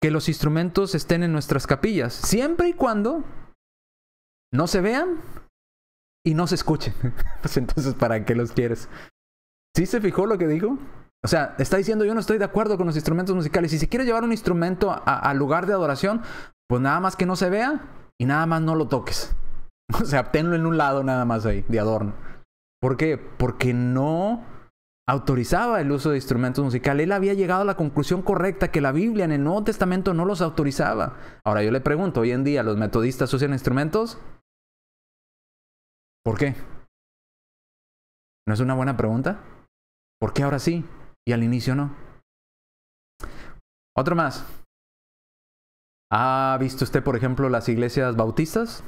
que los instrumentos estén en nuestras capillas, siempre y cuando no se vean y no se escuchen. Pues entonces, ¿para qué los quieres? ¿Sí se fijó lo que dijo? O sea, está diciendo, yo no estoy de acuerdo con los instrumentos musicales. Y si quieres llevar un instrumento al lugar de adoración, pues nada más que no se vea y nada más no lo toques. O sea, tenlo en un lado nada más ahí, de adorno. ¿Por qué? Porque no autorizaba el uso de instrumentos musicales. Él había llegado a la conclusión correcta que la Biblia en el Nuevo Testamento no los autorizaba. Ahora yo le pregunto, ¿hoy en día los metodistas usan instrumentos? ¿Por qué? ¿No es una buena pregunta? ¿Por qué ahora sí y al inicio no? Otro más. ¿Ha visto usted, por ejemplo, las iglesias bautistas?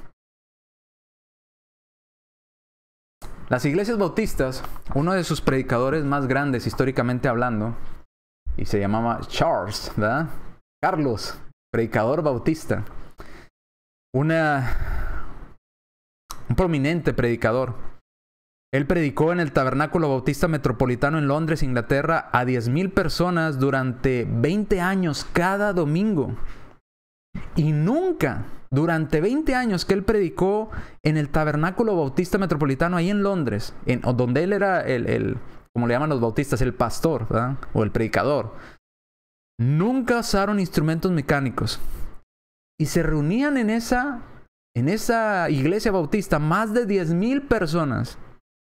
Las iglesias bautistas, uno de sus predicadores más grandes históricamente hablando, y se llamaba Charles, ¿verdad? Carlos, predicador bautista. Un prominente predicador. Él predicó en el Tabernáculo Bautista Metropolitano en Londres, Inglaterra, a 10,000 personas durante 20 años cada domingo. Y nunca, durante 20 años que él predicó en el Tabernáculo Bautista Metropolitano, ahí en Londres, donde él era como le llaman los bautistas, el pastor, ¿verdad? O el predicador, nunca usaron instrumentos mecánicos. Y se reunían en esa iglesia bautista más de 10,000 personas.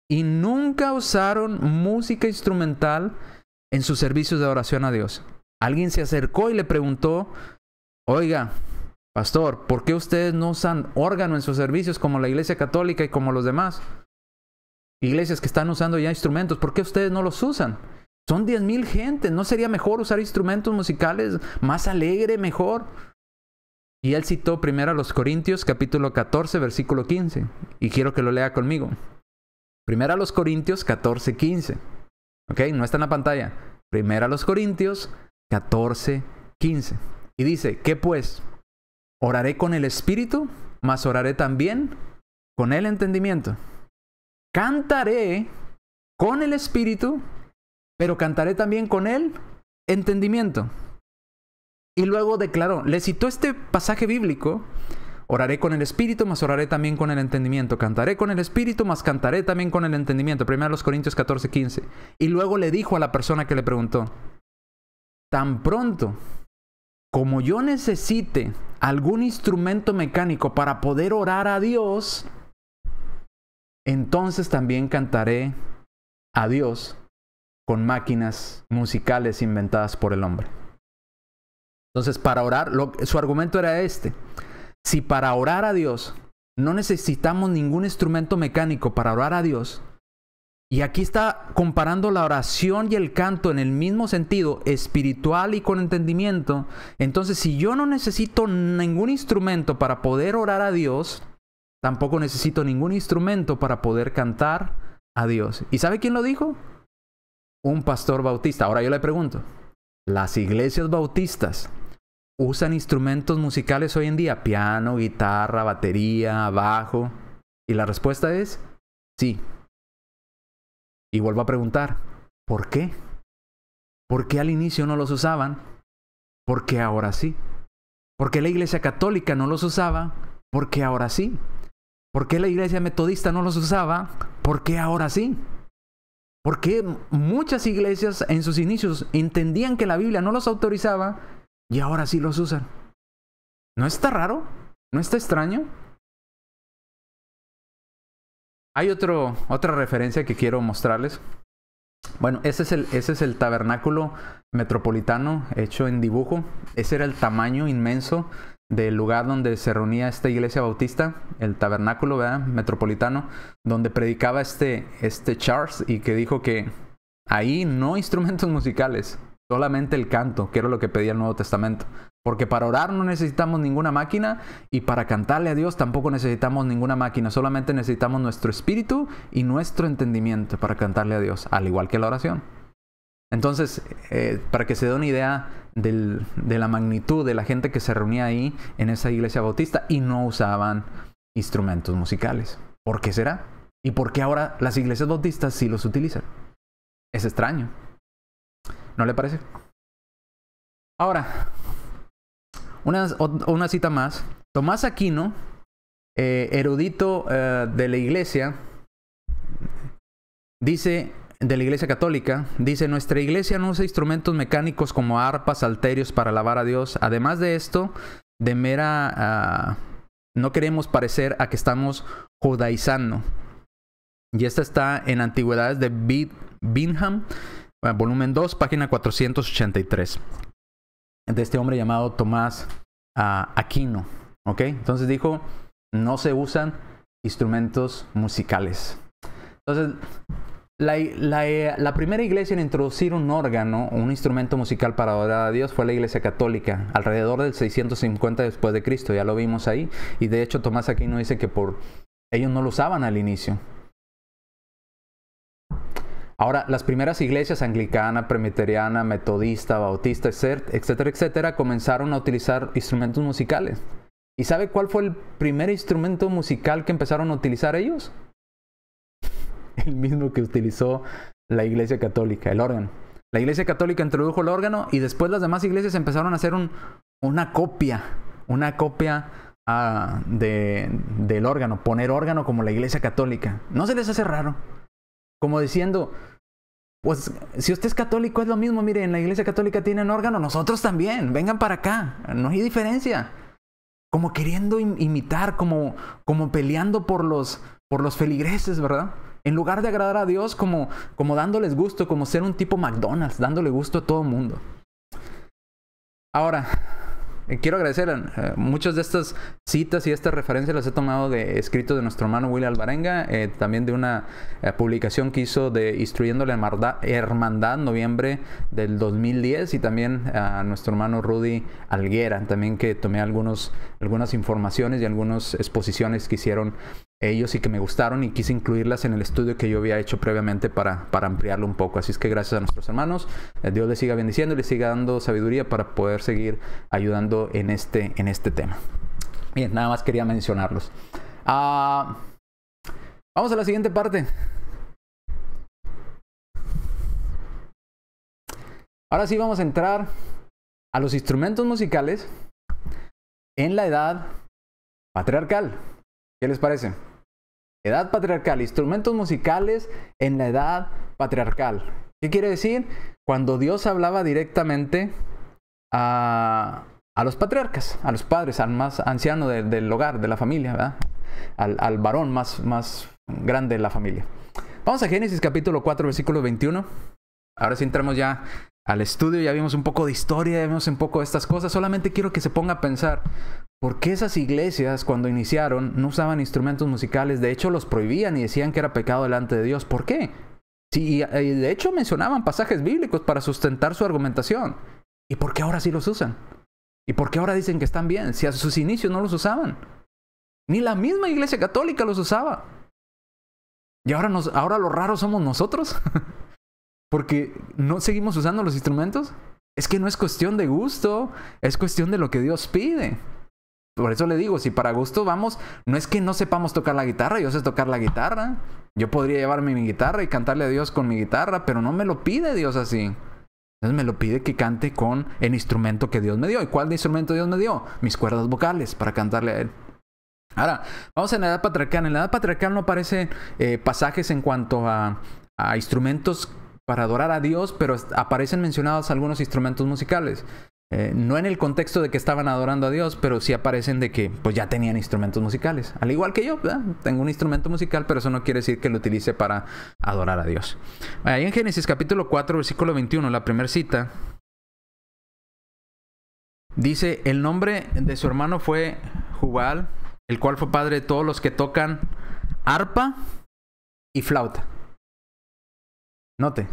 Y nunca usaron música instrumental en sus servicios de oración a Dios. Alguien se acercó y le preguntó, oiga, pastor, ¿por qué ustedes no usan órgano en sus servicios como la iglesia católica y como los demás? Iglesias que están usando ya instrumentos, ¿por qué ustedes no los usan? Son 10,000 gentes, ¿no sería mejor usar instrumentos musicales más alegre, mejor? Y él citó primero a los Corintios, capítulo 14, versículo 15. Y quiero que lo lea conmigo. Primero a los Corintios 14, 15. ¿Ok? No está en la pantalla. Primero a los Corintios 14, 15. Y dice, ¿qué pues? Oraré con el espíritu, mas oraré también con el entendimiento. Cantaré con el espíritu, pero cantaré también con el entendimiento. Y luego declaró, le citó este pasaje bíblico, oraré con el espíritu, mas oraré también con el entendimiento. Cantaré con el espíritu, mas cantaré también con el entendimiento. Primero los Corintios 14, 15. Y luego le dijo a la persona que le preguntó, tan pronto como yo necesite algún instrumento mecánico para poder orar a Dios, entonces también cantaré a Dios con máquinas musicales inventadas por el hombre. Entonces, para orar, su argumento era este. Si para orar a Dios no necesitamos ningún instrumento mecánico para orar a Dios, y aquí está comparando la oración y el canto en el mismo sentido, espiritual y con entendimiento, entonces si yo no necesito ningún instrumento para poder orar a Dios, tampoco necesito ningún instrumento para poder cantar a Dios. ¿Y sabe quién lo dijo? Un pastor bautista. Ahora yo le pregunto, ¿las iglesias bautistas usan instrumentos musicales hoy en día? Piano, guitarra, batería, bajo. Y la respuesta es sí. Y vuelvo a preguntar, ¿por qué? ¿Por qué al inicio no los usaban? ¿Por qué ahora sí? ¿Por qué la iglesia católica no los usaba? ¿Por qué ahora sí? ¿Por qué la iglesia metodista no los usaba? ¿Por qué ahora sí? ¿Por qué muchas iglesias en sus inicios entendían que la Biblia no los autorizaba y ahora sí los usan. ¿No está raro? ¿No está extraño? Hay otra referencia que quiero mostrarles. Bueno, ese es el tabernáculo metropolitano hecho en dibujo. Ese era el tamaño inmenso del lugar donde se reunía esta iglesia bautista, el tabernáculo, ¿verdad? Metropolitano, donde predicaba este Charles, y que dijo que ahí no instrumentos musicales, solamente el canto, que era lo que pedía el Nuevo Testamento. Porque para orar no necesitamos ninguna máquina, y para cantarle a Dios tampoco necesitamos ninguna máquina. Solamente necesitamos nuestro espíritu y nuestro entendimiento para cantarle a Dios, al igual que la oración. Entonces, para que se dé una idea de la magnitud de la gente que se reunía ahí en esa iglesia bautista, y no usaban instrumentos musicales. ¿Por qué será? ¿Y por qué ahora las iglesias bautistas sí los utilizan? Es extraño. ¿No le parece? Ahora, una cita más. Tomás Aquino, erudito de la iglesia, dice, de la iglesia católica, dice: nuestra iglesia no usa instrumentos mecánicos como arpas, salterios para alabar a Dios. Además de esto, de mera, no queremos parecer a que estamos judaizando. Y esta está en Antigüedades de Bingham, volumen 2, página 483. De este hombre llamado Tomás Aquino. ¿Ok? Entonces dijo: no se usan instrumentos musicales. Entonces, la primera iglesia en introducir un órgano, un instrumento musical para adorar a Dios, fue la iglesia católica, alrededor del 650 después de Cristo. Ya lo vimos ahí. Y de hecho, Tomás Aquino dice que ellos no lo usaban al inicio. Ahora, las primeras iglesias anglicana, presbiteriana, metodista, bautista, etcétera, etcétera, comenzaron a utilizar instrumentos musicales. ¿Y sabe cuál fue el primer instrumento musical que empezaron a utilizar ellos? El mismo que utilizó la iglesia católica, el órgano. La iglesia católica introdujo el órgano, y después las demás iglesias empezaron a hacer una copia del órgano, poner órgano como la iglesia católica. ¿No se les hace raro? Como diciendo, pues si usted es católico es lo mismo. Mire, en la iglesia católica tienen órgano, nosotros también, vengan para acá, no hay diferencia. Como queriendo imitar, como peleando por los feligreses, ¿verdad? En lugar de agradar a Dios, como dándoles gusto, como ser un tipo McDonald's, dándole gusto a todo el mundo. Ahora, quiero agradecer muchas de estas citas y estas referencias las he tomado de escritos de nuestro hermano Willy Alvarenga, también de una publicación que hizo de Instruyendo la Hermandad, noviembre del 2010, y también a nuestro hermano Rudy Alguera, también que tomé algunas informaciones y algunas exposiciones que hicieron ellos y que me gustaron, y quise incluirlas en el estudio que yo había hecho previamente para ampliarlo un poco. Así es que gracias a nuestros hermanos, Dios les siga bendiciendo y les siga dando sabiduría para poder seguir ayudando en este tema. Bien, nada más quería mencionarlos. Vamos a la siguiente parte. Ahora sí vamos a entrar a los instrumentos musicales en la edad patriarcal. ¿Qué les parece? Edad patriarcal, instrumentos musicales en la edad patriarcal. ¿Qué quiere decir? Cuando Dios hablaba directamente a los patriarcas, a los padres, al más anciano del hogar, de la familia, ¿verdad? Al varón más grande de la familia. Vamos a Génesis capítulo 4, versículo 21. Ahora sí entramos ya al estudio, ya vimos un poco de historia, ya vimos un poco de estas cosas. Solamente quiero que se ponga a pensar, ¿por qué esas iglesias cuando iniciaron no usaban instrumentos musicales? De hecho los prohibían y decían que era pecado delante de Dios. ¿Por qué? Sí, de hecho mencionaban pasajes bíblicos para sustentar su argumentación. ¿Y por qué ahora sí los usan? ¿Y por qué ahora dicen que están bien? Si a sus inicios no los usaban. Ni la misma iglesia católica los usaba. Y ahora los raros somos nosotros. Porque no seguimos usando los instrumentos. Es que no es cuestión de gusto, es cuestión de lo que Dios pide. Por eso le digo, si para gusto vamos, no es que no sepamos tocar la guitarra, yo sé tocar la guitarra. Yo podría llevarme mi guitarra y cantarle a Dios con mi guitarra, pero no me lo pide Dios así. Entonces me lo pide que cante con el instrumento que Dios me dio. ¿Y cuál instrumento Dios me dio? Mis cuerdas vocales para cantarle a Él. Ahora, vamos a la edad patriarcal. En la edad patriarcal no aparecen pasajes en cuanto a instrumentos para adorar a Dios, pero aparecen mencionados algunos instrumentos musicales. No en el contexto de que estaban adorando a Dios, pero sí aparecen de que pues ya tenían instrumentos musicales. Al igual que yo, ¿verdad? Tengo un instrumento musical, pero eso no quiere decir que lo utilice para adorar a Dios. Ahí en Génesis capítulo 4, versículo 21, la primera cita, dice, el nombre de su hermano fue Jubal, el cual fue padre de todos los que tocan arpa y flauta. Note.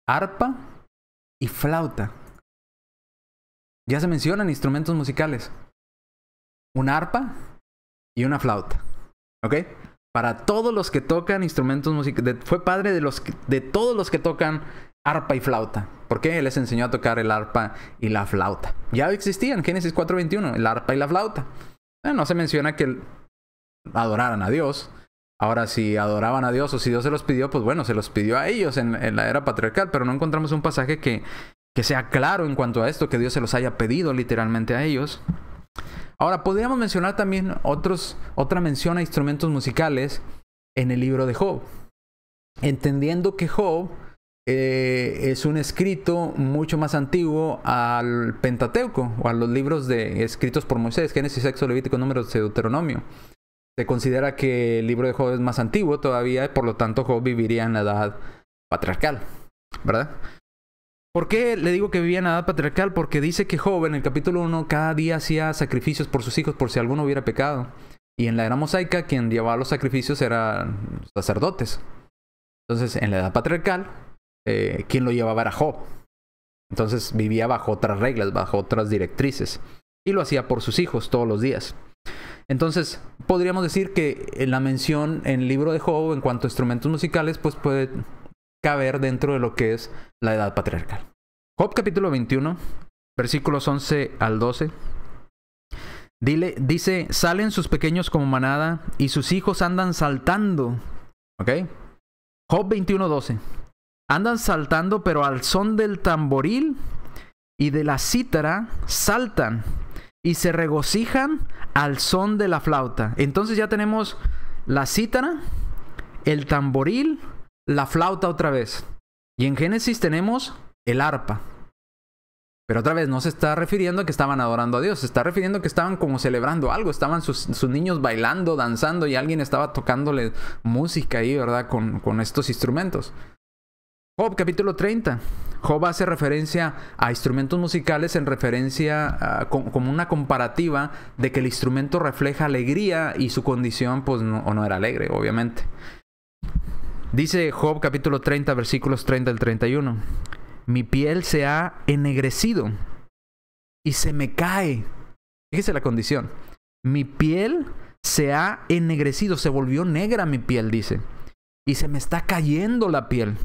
Arpa y flauta. Ya se mencionan instrumentos musicales. Una arpa y una flauta. ¿Ok? Para todos los que tocan instrumentos musicales. Fue padre de todos los que tocan arpa y flauta. ¿Por qué? Él les enseñó a tocar el arpa y la flauta. Ya existían, Génesis 4:21, el arpa y la flauta. No se menciona que adoraran a Dios. Ahora, si adoraban a Dios o si Dios se los pidió, pues bueno, se los pidió a ellos en la era patriarcal, pero no encontramos un pasaje que sea claro en cuanto a esto, que Dios se los haya pedido literalmente a ellos. Ahora, podríamos mencionar también otra mención a instrumentos musicales en el libro de Job. Entendiendo que Job es un escrito mucho más antiguo al Pentateuco, o a los libros escritos por Moisés, Génesis, Éxodo, Levítico, Números, Deuteronomio. Se considera que el libro de Job es más antiguo todavía, y por lo tanto Job viviría en la edad patriarcal, ¿verdad? ¿Por qué le digo que vivía en la edad patriarcal? Porque dice que Job en el capítulo 1 cada día hacía sacrificios por sus hijos por si alguno hubiera pecado. Y en la era mosaica quien llevaba los sacrificios eran los sacerdotes. Entonces en la edad patriarcal quien lo llevaba era Job. Entonces vivía bajo otras reglas, bajo otras directrices. Y lo hacía por sus hijos todos los días. Entonces, podríamos decir que la mención en el libro de Job en cuanto a instrumentos musicales, pues puede caber dentro de lo que es la edad patriarcal. Job capítulo 21, versículos 11 al 12. Dice, salen sus pequeños como manada y sus hijos andan saltando. ¿Ok? Job 21, 12. Andan saltando, pero al son del tamboril y de la cítara saltan. Y se regocijan al son de la flauta. Entonces ya tenemos la cítara, el tamboril, la flauta otra vez. Y en Génesis tenemos el arpa. Pero otra vez no se está refiriendo a que estaban adorando a Dios. Se está refiriendo a que estaban como celebrando algo. Estaban sus niños bailando, danzando y alguien estaba tocándole música ahí, ¿verdad? Con estos instrumentos. Job capítulo 30. Job hace referencia a instrumentos musicales en referencia como una comparativa de que el instrumento refleja alegría y su condición pues no era alegre, obviamente. Dice Job capítulo 30 versículos 30 al 31. Mi piel se ha ennegrecido y se me cae. Fíjese la condición. Mi piel se ha ennegrecido, se volvió negra mi piel, dice. Y se me está cayendo la piel.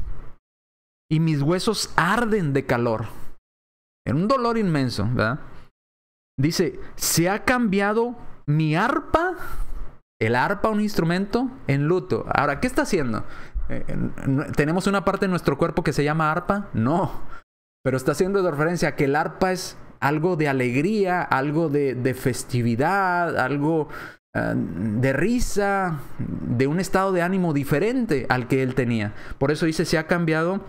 Y mis huesos arden de calor. En un dolor inmenso, ¿verdad? Dice, se ha cambiado mi arpa, el arpa, un instrumento, en luto. Ahora, ¿qué está haciendo? ¿Tenemos una parte de nuestro cuerpo que se llama arpa? No. Pero está haciendo referencia a que el arpa es algo de alegría, algo de festividad, algo de risa, de un estado de ánimo diferente al que él tenía. Por eso dice, se ha cambiado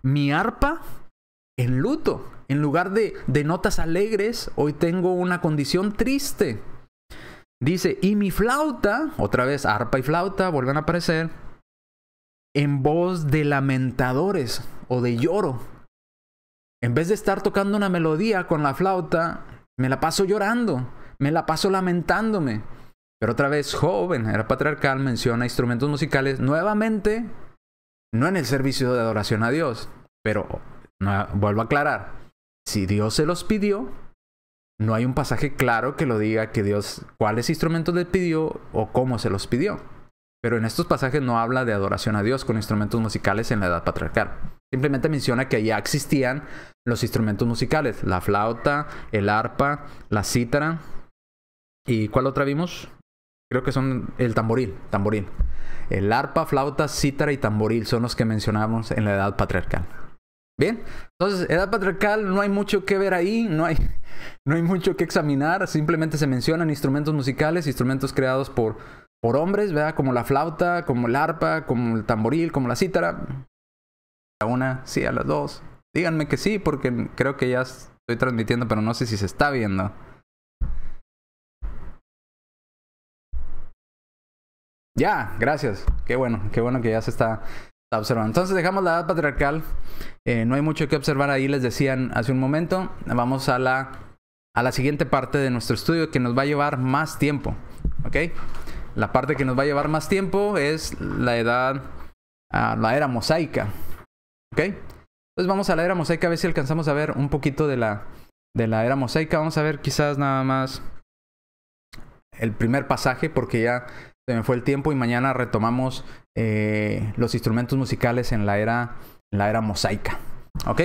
mi arpa en luto. En lugar de notas alegres, hoy tengo una condición triste. Dice, y mi flauta, otra vez arpa y flauta vuelven a aparecer en voz de lamentadores o de lloro. En vez de estar tocando una melodía con la flauta, me la paso llorando, me la paso lamentándome. Pero otra vez Job, en era patriarcal, menciona instrumentos musicales nuevamente, no en el servicio de adoración a Dios, pero vuelvo a aclarar, si Dios se los pidió, no hay un pasaje claro que lo diga que Dios cuáles instrumentos le pidió o cómo se los pidió. Pero en estos pasajes no habla de adoración a Dios con instrumentos musicales en la edad patriarcal. Simplemente menciona que ya existían los instrumentos musicales, la flauta, el arpa, la cítara. ¿Y cuál otra vimos? Creo que son el tamboril. El arpa, flauta, cítara y tamboril son los que mencionamos en la edad patriarcal. Bien, entonces, edad patriarcal, no hay mucho que ver ahí, no hay mucho que examinar, simplemente se mencionan instrumentos musicales, instrumentos creados por hombres, ¿verdad? Como la flauta, como el arpa, como el tamboril, como la cítara. A una, sí, a las dos, Díganme que sí, porque creo que ya estoy transmitiendo, pero no sé si se está viendo. Ya, gracias. Qué bueno que ya se está observando. Entonces dejamos la edad patriarcal. No hay mucho que observar ahí, les decían hace un momento. Vamos a la siguiente parte de nuestro estudio que nos va a llevar más tiempo. ¿Ok? La parte que nos va a llevar más tiempo es la era mosaica. ¿Ok? Entonces vamos a la era mosaica a ver si alcanzamos a ver un poquito de la era mosaica. Vamos a ver quizás nada más el primer pasaje porque ya se me fue el tiempo y mañana retomamos los instrumentos musicales en la era mosaica. ¿Ok?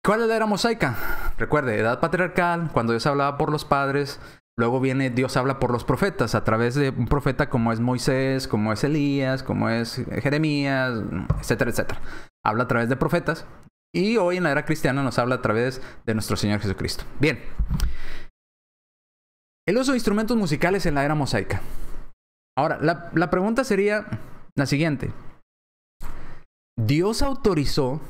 ¿Cuál es la era mosaica? Recuerde, edad patriarcal, cuando Dios hablaba por los padres. Luego viene Dios habla por los profetas, a través de un profeta como es Moisés, como es Elías, como es Jeremías, etcétera, etcétera. Habla a través de profetas. Y hoy en la era cristiana nos habla a través de nuestro Señor Jesucristo. Bien. El uso de instrumentos musicales en la era mosaica. Ahora, la pregunta sería la siguiente. ¿Dios autorizó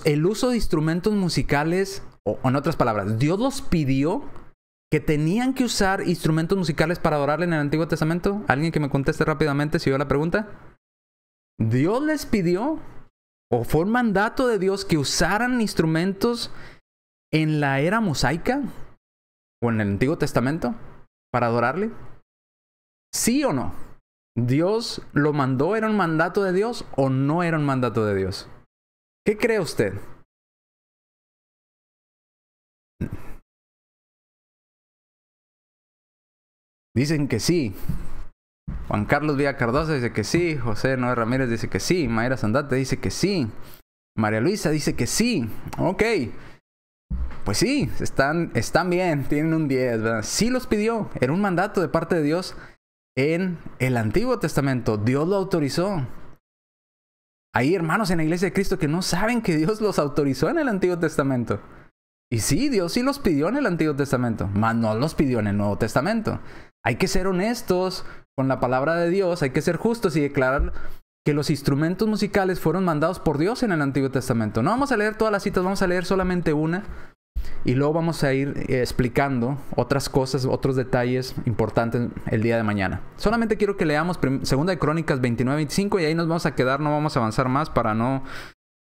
el uso de instrumentos musicales, o en otras palabras, Dios los pidió que tenían que usar instrumentos musicales para adorarle en el Antiguo Testamento? ¿Alguien que me conteste rápidamente si yo la pregunta? ¿Dios les pidió o fue un mandato de Dios que usaran instrumentos en la era mosaica o en el Antiguo Testamento para adorarle? ¿Sí o no? ¿Dios lo mandó? ¿Era un mandato de Dios o no era un mandato de Dios? ¿Qué cree usted? Dicen que sí. Juan Carlos Villa Cardosa dice que sí. José Noé Ramírez dice que sí. Mayra Sandate dice que sí. María Luisa dice que sí. Ok. Pues sí, están bien. Tienen un 10, ¿verdad? Sí los pidió. Era un mandato de parte de Dios en el Antiguo Testamento. Dios lo autorizó. Hay hermanos en la Iglesia de Cristo que no saben que Dios los autorizó en el Antiguo Testamento. Y sí, Dios sí los pidió en el Antiguo Testamento, mas no los pidió en el Nuevo Testamento. Hay que ser honestos con la palabra de Dios, hay que ser justos y declarar que los instrumentos musicales fueron mandados por Dios en el Antiguo Testamento. No vamos a leer todas las citas, vamos a leer solamente una. Y luego vamos a ir explicando otras cosas, otros detalles importantes el día de mañana. Solamente quiero que leamos 2 de Crónicas 29-25 y ahí nos vamos a quedar, no vamos a avanzar más para no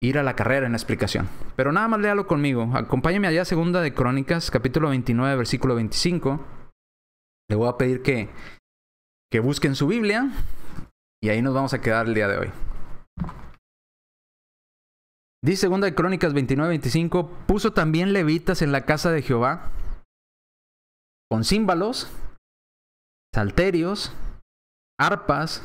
ir a la carrera en la explicación. Pero nada más léalo conmigo. Acompáñame allá a 2 de Crónicas, capítulo 29, versículo 25. Le voy a pedir que busquen su Biblia y ahí nos vamos a quedar el día de hoy. Dice 2 de Crónicas 29-25, puso también levitas en la casa de Jehová, con címbalos, salterios, arpas,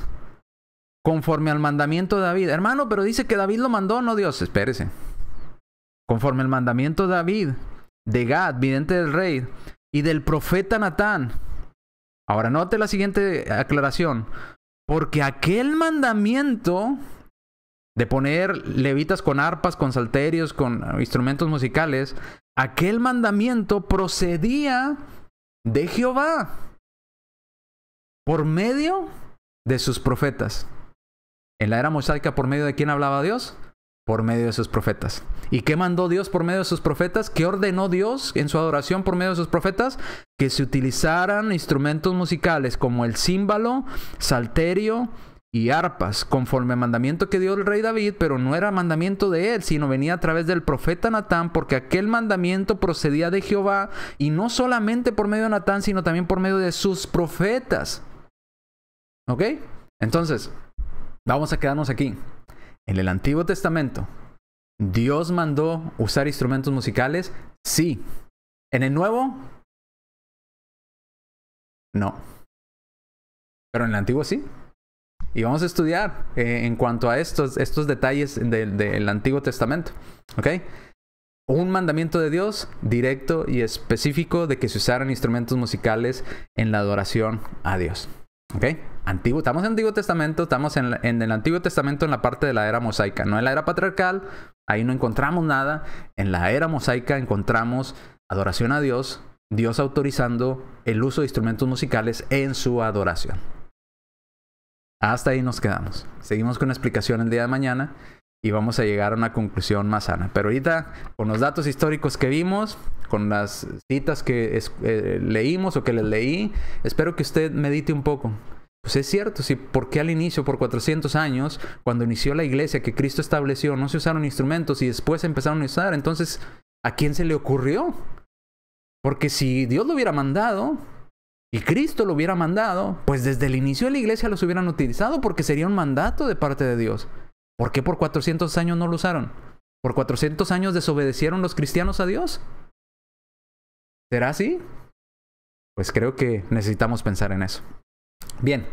conforme al mandamiento de David. Hermano, pero dice que David lo mandó, no Dios. Espérese. Conforme al mandamiento de David, de Gad, vidente del rey, y del profeta Natán. Ahora note la siguiente aclaración. Porque aquel mandamiento de poner levitas con arpas, con salterios, con instrumentos musicales, aquel mandamiento procedía de Jehová por medio de sus profetas. En la era mosaica, ¿por medio de quién hablaba Dios? Por medio de sus profetas. ¿Y qué mandó Dios por medio de sus profetas? ¿Qué ordenó Dios en su adoración por medio de sus profetas? Que se utilizaran instrumentos musicales como el címbalo, salterio y arpas, conforme al mandamiento que dio el rey David, pero no era mandamiento de él, sino venía a través del profeta Natán, porque aquel mandamiento procedía de Jehová, y no solamente por medio de Natán, sino también por medio de sus profetas. ¿Ok? Entonces, vamos a quedarnos aquí. En el Antiguo Testamento, ¿Dios mandó usar instrumentos musicales? Sí. ¿En el Nuevo? No. Pero en el Antiguo sí. Y vamos a estudiar en cuanto a estos detalles del Antiguo Testamento. ¿Ok? Un mandamiento de Dios directo y específico de que se usaran instrumentos musicales en la adoración a Dios. ¿Ok? Estamos en el Antiguo Testamento, estamos en el Antiguo Testamento en la parte de la era mosaica, no en la era patriarcal, ahí no encontramos nada. En la era mosaica encontramos adoración a Dios, Dios autorizando el uso de instrumentos musicales en su adoración. Hasta ahí nos quedamos. Seguimos con la explicación el día de mañana. y vamos a llegar a una conclusión más sana. Pero ahorita, con los datos históricos que vimos, con las citas que leímos o que les leí, espero que usted medite un poco. Pues es cierto, si ¿por qué al inicio, por 400 años, cuando inició la iglesia que Cristo estableció, no se usaron instrumentos y después empezaron a usar? Entonces, ¿a quién se le ocurrió? Porque si Dios lo hubiera mandado y Cristo lo hubiera mandado, pues desde el inicio de la iglesia los hubieran utilizado, porque sería un mandato de parte de Dios. ¿Por qué por 400 años no lo usaron? ¿Por 400 años desobedecieron los cristianos a Dios? ¿Será así? Pues creo que necesitamos pensar en eso. Bien,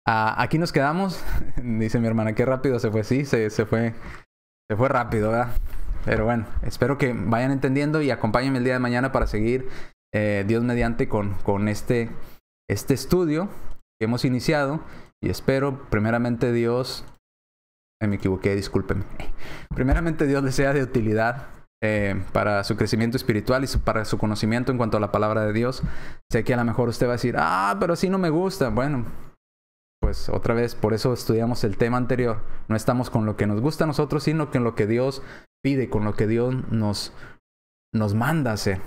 aquí nos quedamos. Dice mi hermana, qué rápido se fue. Sí, se fue rápido, ¿verdad? Pero bueno, espero que vayan entendiendo y acompáñenme el día de mañana para seguir, Dios mediante, con este estudio que hemos iniciado. Y espero, primeramente Dios, me equivoqué, discúlpenme. Primeramente Dios les sea de utilidad para su crecimiento espiritual y para su conocimiento en cuanto a la palabra de Dios. Sé que a lo mejor usted va a decir, pero así no me gusta. Bueno, pues otra vez, por eso estudiamos el tema anterior. No estamos con lo que nos gusta a nosotros, sino con lo que Dios pide, con lo que Dios nos manda a hacer.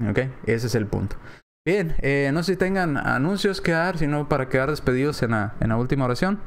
¿Ok? Ese es el punto. Bien, no sé si tengan anuncios que dar, sino para quedar despedidos en la última oración.